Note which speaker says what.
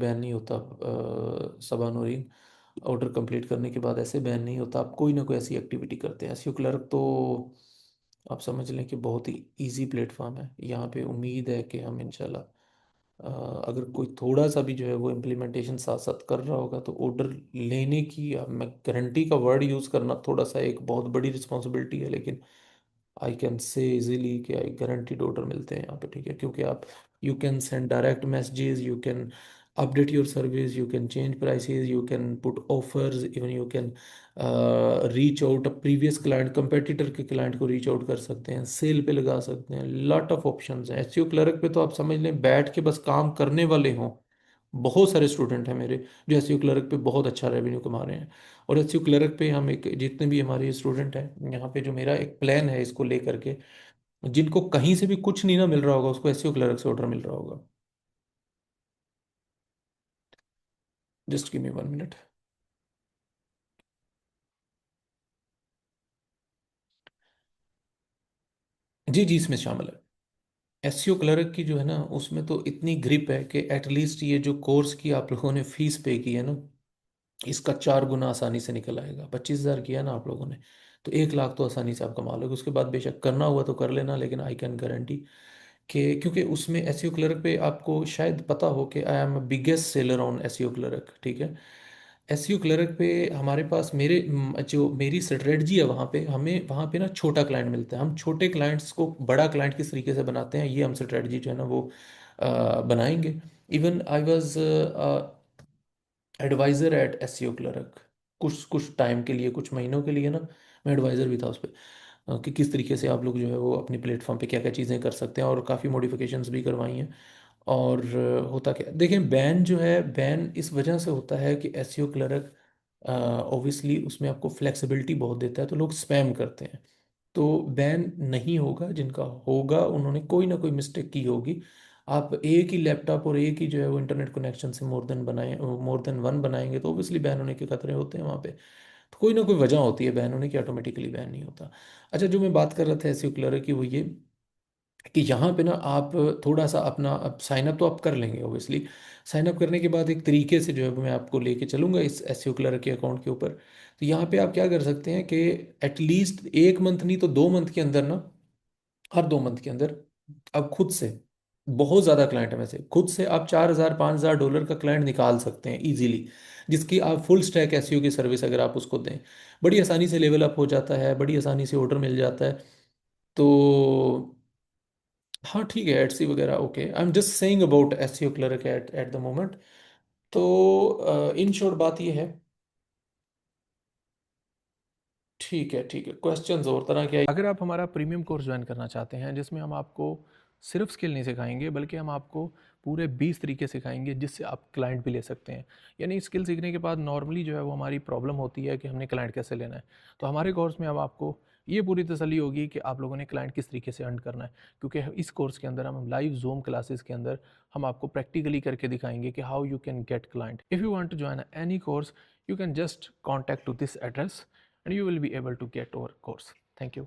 Speaker 1: Ban नहीं होता सबा Noorin. Order complete करने के बाद ऐसे बैन नहीं होता, आप कोई ना कोई ऐसी एक्टिविटी करते हैं। एसईओ क्लर्क तो आप समझ लें कि बहुत ही इजी प्लेटफॉर्म है। यहाँ पे उम्मीद है कि हम इंशाल्लाह अगर कोई थोड़ा सा भी जो है वो इम्प्लीमेंटेशन साथ साथ कर रहा होगा तो ऑर्डर लेने की, अब मैं गारंटी का वर्ड यूज़ करना थोड़ा सा एक बहुत बड़ी रिस्पॉन्सिबिलिटी है, लेकिन आई कैन से इजीली कि आई गारंटीड ऑर्डर मिलते हैं यहाँ पे, ठीक है। क्योंकि आप you can send direct messages, you can update your service, you can change prices, you can put offers, even you can reach out a previous client, competitor के क्लाइंट को रीच आउट कर सकते हैं, सेल पे लगा सकते हैं। Lot of options हैं। एसईओ क्लर्क पे तो आप समझ लें बैठ के बस काम करने वाले हों। बहुत सारे स्टूडेंट हैं मेरे जो एसईओ क्लर्क पे बहुत अच्छा रेवेन्यू कमा रहे हैं। और एसईओ क्लर्क पे हम एक, जितने भी हमारे स्टूडेंट हैं यहाँ पे, जो मेरा एक प्लान है इसको लेकर के, जिनको कहीं से भी कुछ नहीं ना मिल रहा होगा उसको एसईओ क्लर्क से ऑर्डर मिल रहा होगा। Just give me 1 minute. जी जी, इसमें शामिल है। एसईओ क्लर्क की जो है ना उसमें तो इतनी ग्रिप है कि एटलीस्ट ये जो कोर्स की आप लोगों ने फीस पे की है ना, इसका 4 गुना आसानी से निकल आएगा। 25,000 किया ना आप लोगों ने, तो 1 लाख तो आसानी से आप कमा लोगे। उसके बाद बेशक करना हुआ तो कर लेना, लेकिन आई कैन गारंटी कि, क्योंकि उसमें एसईओ क्लर्क पे आपको शायद पता हो कि I am biggest seller on SEO clerk, ठीक है। एसईओ क्लर्क पे हमारे पास मेरे जो मेरी स्ट्रेटजी है वहाँ पे, हमें वहाँ पे ना छोटा क्लाइंट मिलता है। हम छोटे क्लाइंट्स को बड़ा क्लाइंट किस तरीके से बनाते हैं, ये हम स्ट्रेटजी जो है ना वो बनाएंगे। Even I was advisor at SEO clerk, कुछ कुछ टाइम के लिए, कुछ महीनों के लिए ना, मैं एडवाइज़र भी था उस पर, कि किस तरीके से आप लोग जो है वो अपनी प्लेटफॉर्म पे क्या क्या चीज़ें कर सकते हैं, और काफ़ी मॉडिफिकेशंस भी करवाई हैं। और होता क्या, देखें, बैन जो है, बैन इस वजह से होता है कि एसईओ क्लर्क ऑब्वियसली उसमें आपको फ्लेक्सिबिलिटी बहुत देता है, तो लोग स्पैम करते हैं। तो बैन नहीं होगा, जिनका होगा उन्होंने कोई ना कोई मिस्टेक की होगी। आप एक ही लैपटॉप और एक ही जो है वो इंटरनेट कनेक्शन से मोर देन वन बनाएंगे तो ऑब्वियसली बैन होने के खतरे होते हैं वहाँ पे। तो कोई ना कोई वजह होती है बैन होने की, ऑटोमेटिकली बैन नहीं होता। अच्छा, जो मैं बात कर रहा था एसईओ क्लर्क की, वो ये कि यहाँ पे ना आप थोड़ा सा अपना, अब साइन अप तो आप कर लेंगे ओबियसली। साइन अप करने के बाद एक तरीके से जो है वो मैं आपको लेके चलूंगा इस एसईओ क्लर्क के अकाउंट के ऊपर। तो यहाँ पे आप क्या कर सकते हैं कि एटलीस्ट 1 मंथ नहीं तो 2 मंथ के अंदर ना, हर 2 मंथ के अंदर अब खुद से, बहुत ज़्यादा क्लाइंट है वैसे, खुद से आप 4,000 5,000 डॉलर का क्लाइंट निकाल सकते हैं इजीली, जिसकी आप फुल स्टैक एसईओ की सर्विस अगर आप उसको दें, बड़ी आसानी से लेवल अप हो जाता है, बड़ी आसानी से ऑर्डर मिल जाता है। तो हाँ ठीक है, एटसी वगैरह okay, I am just saying about SEO clerk at at the moment. तो इन शॉर्ट बात ये है। ठीक है ठीक है, क्वेश्चंस और तरह के।
Speaker 2: अगर आप हमारा प्रीमियम कोर्स ज्वाइन करना चाहते हैं जिसमें हम आपको सिर्फ स्किल नहीं सिखाएंगे बल्कि हम आपको पूरे 20 तरीके सिखाएंगे जिससे आप क्लाइंट भी ले सकते हैं। यानी स्किल सीखने के बाद नॉर्मली जो है वो हमारी प्रॉब्लम होती है कि हमने क्लाइंट कैसे लेना है। तो हमारे कोर्स में अब आपको ये पूरी तसल्ली होगी कि आप लोगों ने क्लाइंट किस तरीके से अर्न करना है, क्योंकि इस कोर्स के अंदर हम लाइव जूम क्लासेस के अंदर हम आपको प्रैक्टिकली करके दिखाएंगे कि how you can get client. If you want to join any course, you can just contact to this address and you will be able to get our course. Thank you.